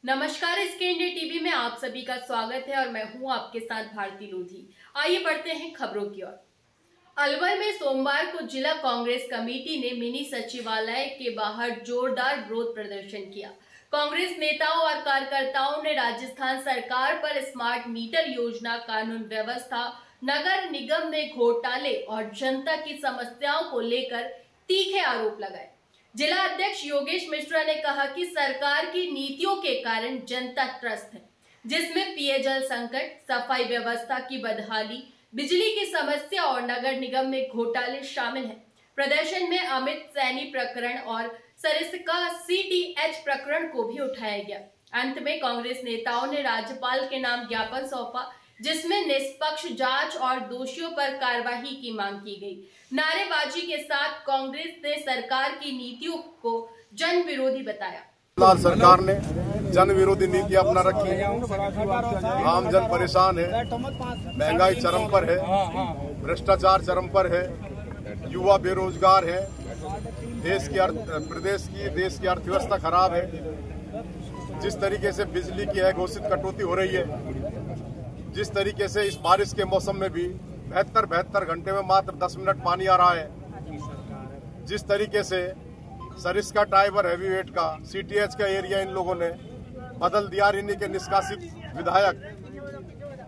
नमस्कार, इसके India TV में आप सभी का स्वागत है और मैं हूं आपके साथ भारती लोधी। आइए बढ़ते हैं खबरों की ओर। अलवर में सोमवार को जिला कांग्रेस कमेटी ने मिनी सचिवालय के बाहर जोरदार विरोध प्रदर्शन किया। कांग्रेस नेताओं और कार्यकर्ताओं ने राजस्थान सरकार पर स्मार्ट मीटर योजना, कानून व्यवस्था, नगर निगम में घोटाले और जनता की समस्याओं को लेकर तीखे आरोप लगाए। जिला अध्यक्ष योगेश मिश्रा ने कहा कि सरकार की नीतियों के कारण जनता त्रस्त है, जिसमें पेयजल संकट, सफाई व्यवस्था की बदहाली, बिजली की समस्या और नगर निगम में घोटाले शामिल हैं। प्रदर्शन में अमित सैनी प्रकरण और सरिस्का CTH प्रकरण को भी उठाया गया। अंत में कांग्रेस नेताओं ने राज्यपाल के नाम ज्ञापन सौंपा, जिसमें निष्पक्ष जांच और दोषियों पर कार्रवाई की मांग की गई। नारेबाजी के साथ कांग्रेस ने सरकार की नीतियों को जन विरोधी बताया। सरकार ने जन विरोधी नीति अपना रखी है। आम जन परेशान है, महंगाई चरम पर है, भ्रष्टाचार चरम पर है, युवा बेरोजगार है, देश की अर्थव्यवस्था खराब है। जिस तरीके से बिजली की अघोषित कटौती हो रही है, जिस तरीके से इस बारिश के मौसम में भी 72 घंटे में मात्र 10 मिनट पानी आ रहा है, जिस तरीके से सरिस्का टाइबर हैवीवेट का CTH का एरिया इन लोगों ने बदल दिया। इन्हीं के निष्कासित विधायक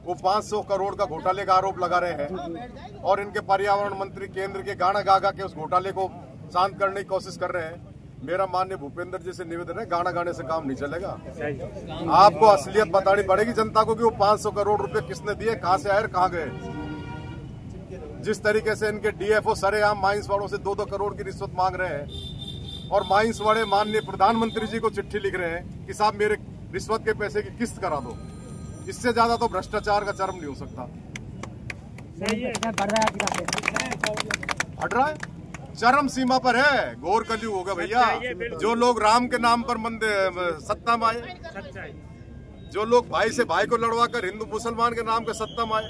वो 500 करोड़ का घोटाले का आरोप लगा रहे हैं और इनके पर्यावरण मंत्री केंद्र के गाना गा के उस घोटाले को शांत करने की कोशिश कर रहे हैं। मेरा माननीय भूपेंद्र जी से निवेदन है, गाना गाने से काम नहीं चलेगा। आपको असलियत बतानी पड़ेगी जनता को कि वो 500 करोड़ रुपए किसने दिए, कहां से आए, कहां गए। जिस तरीके से इनके DFO सरेआम माइंस वालों से 2-2 करोड़ की रिश्वत मांग रहे हैं और माइंस वाले माननीय प्रधानमंत्री जी को चिट्ठी लिख रहे हैं कि साहब मेरे रिश्वत के पैसे की किस्त करा दो। इससे ज्यादा तो भ्रष्टाचार का चरम नहीं हो सकता। हट रहा है, चरम सीमा पर है, घोर कलयुग होगा भैया। जो लोग राम के नाम पर सत्ता में आए, जो लोग भाई से भाई को लड़वा कर हिंदू मुसलमान के नाम के सत्ता में आए,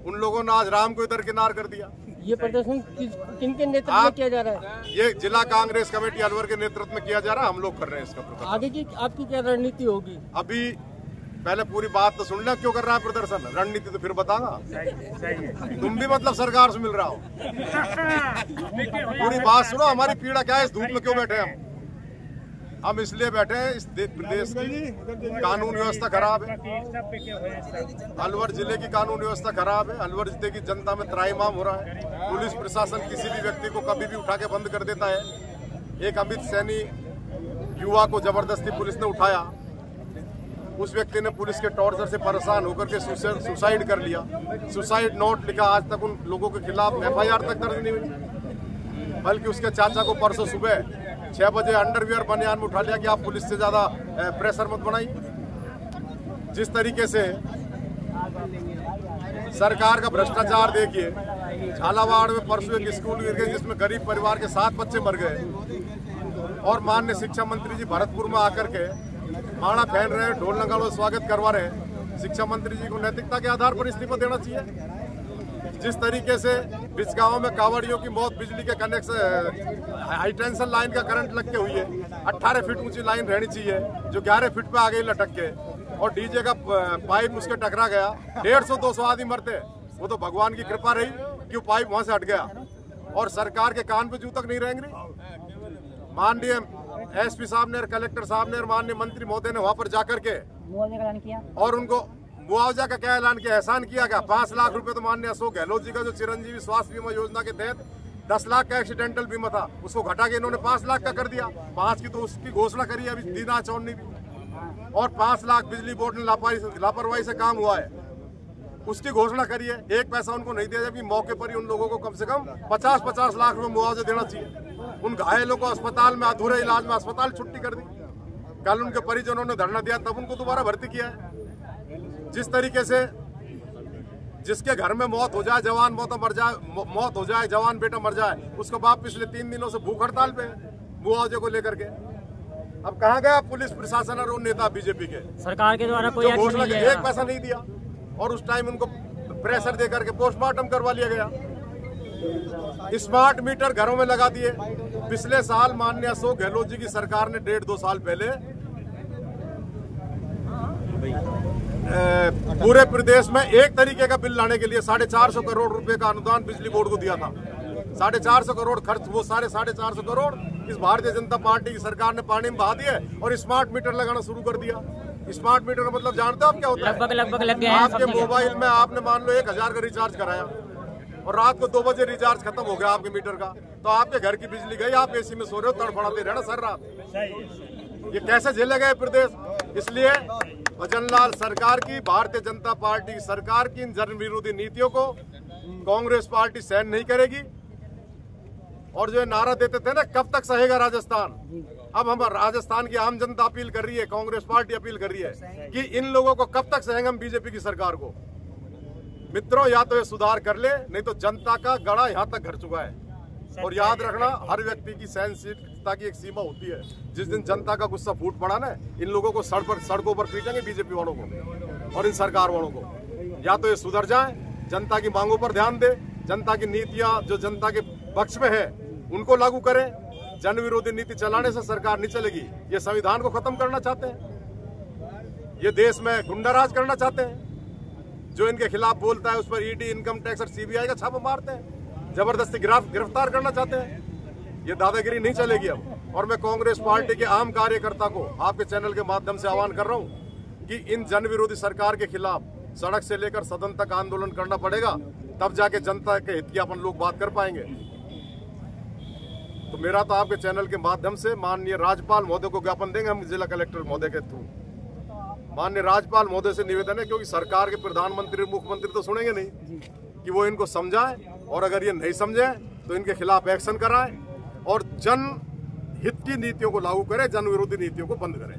उन लोगों ने आज राम को इधर किनार कर दिया। ये प्रदर्शन किनके नेतृत्व में किया जा रहा है? ये जिला कांग्रेस कमेटी अलवर के नेतृत्व में किया जा रहा है। हम लोग कर रहे हैं इसका प्रदर्शन। आगे की आपकी क्या रणनीति होगी? अभी पहले पूरी बात तो सुन ले, क्यों कर रहा है प्रदर्शन, रणनीति तो फिर बताना। तुम भी मतलब सरकार से मिल रहा हो, पूरी बात सुनो। हमारी पीड़ा क्या है, इस धूप में क्यों बैठे हम इसलिए बैठे हैं, इस प्रदेश की कानून व्यवस्था खराब है, अलवर जिले की कानून व्यवस्था खराब है, अलवर जिले की जनता में त्राहिमाम हो रहा है। पुलिस प्रशासन किसी भी व्यक्ति को कभी भी उठा के बंद कर देता है। एक अमित सैनी युवा को जबरदस्ती पुलिस ने उठाया, उस व्यक्ति ने पुलिस के टॉर्चर से परेशान होकर के सुसाइड कर लिया। सुसाइड नोट लिखा, आज तक उन लोगों के खिलाफ FIR तक दर्ज नहीं हुई, बल्कि उसके चाचा को परसों सुबह 6 बजे अंडरवियर बनियान में उठा लिया कि आप पुलिस से ज्यादा प्रेशर मत बनाइए। जिस तरीके से सरकार का भ्रष्टाचार देखिए, झालावाड़ में परसों एक स्कूल गिर गए जिसमें गरीब परिवार के 7 बच्चे मर गए और माननीय शिक्षा मंत्री जी भरतपुर में आकर के माणा पहन रहे हैं, ढोल नगाड़ों स्वागत करवा रहे हैं। शिक्षा मंत्री जी को नैतिकता के आधार पर इस्तीफा देना चाहिए। जिस तरीके से बिजगांव में कांवड़ियों की मौत बिजली के कनेक्शन हाई टेंशन लाइन का करंट लग के हुई है, 18 फीट ऊंची लाइन रहनी चाहिए जो 11 फीट पे आ गई लटक के, और डीजे का पाइप उसके टकरा गया, 150-200 आदमी मरते। वो तो भगवान की कृपा रही कि वो पाइप वहां से हट गया और सरकार के कान पे जू तक नहीं रहेंगे। माननीय SP साहब ने और कलेक्टर साहब ने और माननीय मंत्री महोदय ने वहां पर जाकर के और उनको मुआवजा का क्या ऐलान किया, एहसान किया क्या? 5 लाख रुपए तो माननीय अशोक गहलोत जी का जो चिरंजीवी स्वास्थ्य बीमा योजना के तहत 10 लाख का एक्सीडेंटल बीमा था, उसको घटा के इन्होंने 5 लाख का कर दिया। 5 की तो उसकी घोषणा करी अभी दीना चौधरी भी, और 5 लाख बिजली बोर्ड ने लापरवाही से काम हुआ है, उसकी घोषणा करी है। 1 पैसा उनको नहीं दिया, जबकि मौके पर ही उन लोगों को कम से कम 50-50 लाख रुपए मुआवजा देना चाहिए। उन घायलों को अस्पताल में अधूरे इलाज में अस्पताल छुट्टी कर दी। कल उनके परिजनों ने धरना दिया, तब उनको दोबारा भर्ती किया है। जिस तरीके से जिसके घर में मौत हो जाए, जवान मौत हो जाए, जवान बेटा मर जाए, उसका बाप पिछले 3 दिनों से भूख हड़ताल पे मुआवजे को लेकर के। अब कहाँ गया पुलिस प्रशासन और नेता बीजेपी के? सरकार के द्वारा कोई घोषणा 1 पैसा नहीं दिया और उस टाइम उनको प्रेशर देकर के पोस्टमार्टम करवा लिया गया। स्मार्ट मीटर घरों में लगा दिए। पिछले साल माननीय अशोक गहलोत जी की सरकार ने 1.5-2 साल पहले पूरे प्रदेश में एक तरीके का बिल लाने के लिए 450 करोड़ रुपए का अनुदान बिजली बोर्ड को दिया था। 450 करोड़ खर्च, वो सारे 450 करोड़ इस भारतीय जनता पार्टी की सरकार ने पानी में बहा दिए और स्मार्ट मीटर लगाना शुरू कर दिया। स्मार्ट मीटर का मतलब जानते हो आप क्या होता है? लगभग लग गया। आपके मोबाइल में आपने मान लो 1000 का रिचार्ज कराया और रात को 2 बजे रिचार्ज खत्म हो गया आपके मीटर का, तो आपके घर की बिजली गई, आप एसी में सो रहे हो, तड़फड़ाते रहना सर रात। ये कैसे झेलेगा ये प्रदेश? इसलिए भजनलाल सरकार की, भारतीय जनता पार्टी की सरकार की इन जन विरोधी नीतियों को कांग्रेस पार्टी सहन नहीं करेगी। और जो नारा देते थे ना, कब तक सहेगा राजस्थान, अब हम राजस्थान की आम जनता अपील कर रही है, कांग्रेस पार्टी अपील कर रही है कि इन लोगों को कब तक सहेंगे हम बीजेपी की सरकार को। मित्रों, या तो ये सुधार कर ले, नहीं तो जनता का गड़ा यहाँ तक घर चुका है। और याद रखना, हर व्यक्ति की सहनशीलता की एक सीमा होती है। जिस दिन जनता का गुस्सा फूट पड़ा ना, इन लोगों को सड़कों पर पीटेंगे बीजेपी वालों को और इन सरकार वालों को। या तो ये सुधर जाए, जनता की मांगों पर ध्यान दे, जनता की नीतियां जो जनता के पक्ष में है उनको लागू करें। जन विरोधी नीति चलाने से सरकार नहीं चलेगी। ये संविधान को खत्म करना चाहते हैं, ये देश में गुंडा राज करना चाहते हैं। जो इनके खिलाफ बोलता है उस पर ईडी, इनकम टैक्स और सीबीआई का छापा मारते हैं, जबरदस्ती गिरफ्तार करना चाहते हैं। ये दादागिरी नहीं चलेगी अब। और मैं कांग्रेस पार्टी के आम कार्यकर्ता को आपके चैनल के माध्यम से आह्वान कर रहा हूं कि इन जन विरोधी सरकार के खिलाफ सड़क से लेकर सदन तक आंदोलन करना पड़ेगा, तब जाके जनता के हित की अपन लोग बात कर पाएंगे। तो मेरा तो आपके चैनल के माध्यम से माननीय राज्यपाल महोदय को ज्ञापन देंगे हम, जिला कलेक्टर महोदय के थ्रू माननीय राज्यपाल महोदय से निवेदन है, क्योंकि सरकार के प्रधानमंत्री मुख्यमंत्री तो सुनेंगे नहीं, कि वो इनको समझाए और अगर ये नहीं समझे तो इनके खिलाफ एक्शन कराएं और जन हित की नीतियों को लागू करें, जन विरोधी नीतियों को बंद करें।